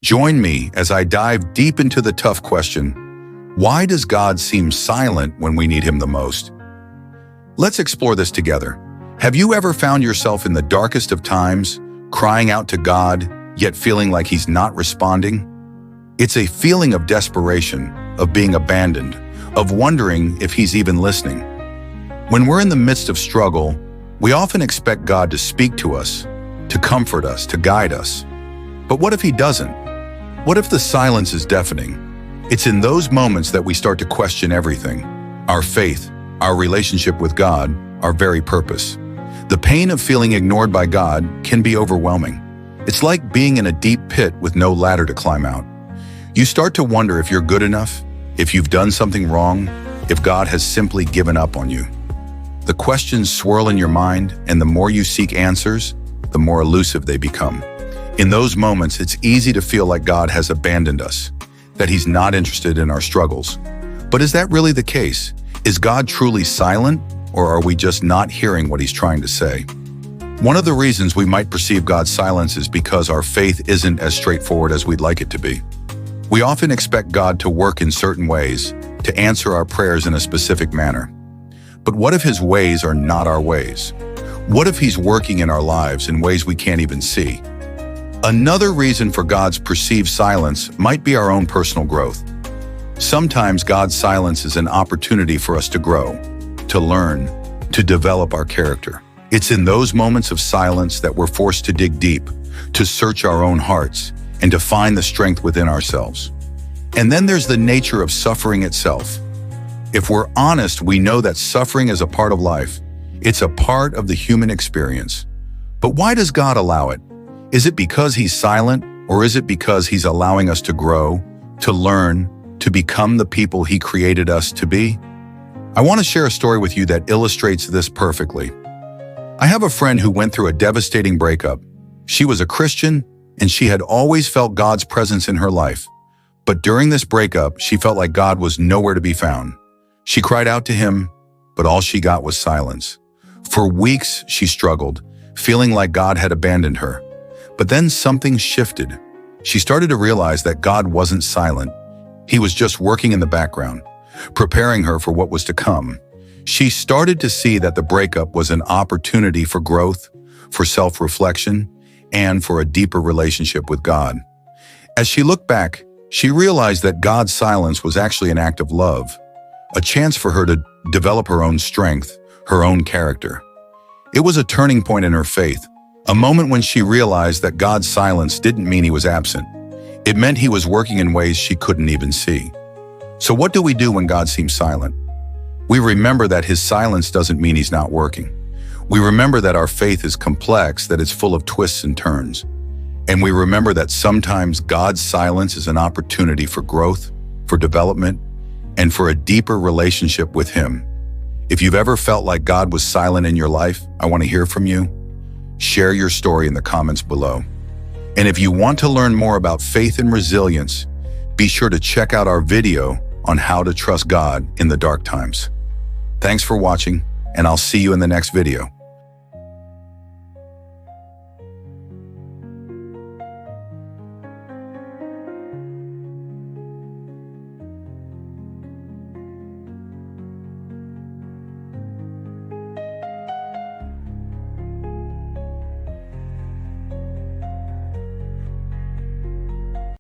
Join me as I dive deep into the tough question, why does God seem silent when we need Him the most? Let's explore this together. Have you ever found yourself in the darkest of times, crying out to God, yet feeling like He's not responding? It's a feeling of desperation, of being abandoned, of wondering if He's even listening. When we're in the midst of struggle, we often expect God to speak to us, to comfort us, to guide us. But what if He doesn't? What if the silence is deafening? It's in those moments that we start to question everything: our faith, our relationship with God, our very purpose. The pain of feeling ignored by God can be overwhelming. It's like being in a deep pit with no ladder to climb out. You start to wonder if you're good enough, if you've done something wrong, if God has simply given up on you. The questions swirl in your mind, and the more you seek answers, the more elusive they become. In those moments, it's easy to feel like God has abandoned us, that He's not interested in our struggles. But is that really the case? Is God truly silent, or are we just not hearing what He's trying to say? One of the reasons we might perceive God's silence is because our faith isn't as straightforward as we'd like it to be. We often expect God to work in certain ways, to answer our prayers in a specific manner. But what if His ways are not our ways? What if He's working in our lives in ways we can't even see? Another reason for God's perceived silence might be our own personal growth. Sometimes God's silence is an opportunity for us to grow, to learn, to develop our character. It's in those moments of silence that we're forced to dig deep, to search our own hearts, and to find the strength within ourselves. And then there's the nature of suffering itself. If we're honest, we know that suffering is a part of life. It's a part of the human experience. But why does God allow it? Is it because He's silent, or is it because He's allowing us to grow, to learn, to become the people He created us to be? I want to share a story with you that illustrates this perfectly. I have a friend who went through a devastating breakup. She was a Christian, and she had always felt God's presence in her life. But during this breakup, she felt like God was nowhere to be found. She cried out to Him, but all she got was silence. For weeks, she struggled, feeling like God had abandoned her. But then something shifted. She started to realize that God wasn't silent. He was just working in the background, preparing her for what was to come. She started to see that the breakup was an opportunity for growth, for self-reflection, and for a deeper relationship with God. As she looked back, she realized that God's silence was actually an act of love, a chance for her to develop her own strength, her own character. It was a turning point in her faith, a moment when she realized that God's silence didn't mean He was absent. It meant He was working in ways she couldn't even see. So what do we do when God seems silent? We remember that His silence doesn't mean He's not working. We remember that our faith is complex, that it's full of twists and turns. And we remember that sometimes God's silence is an opportunity for growth, for development, and for a deeper relationship with Him. If you've ever felt like God was silent in your life, I want to hear from you. Share your story in the comments below. And if you want to learn more about faith and resilience, be sure to check out our video on how to trust God in the dark times. Thanks for watching, and I'll see you in the next video.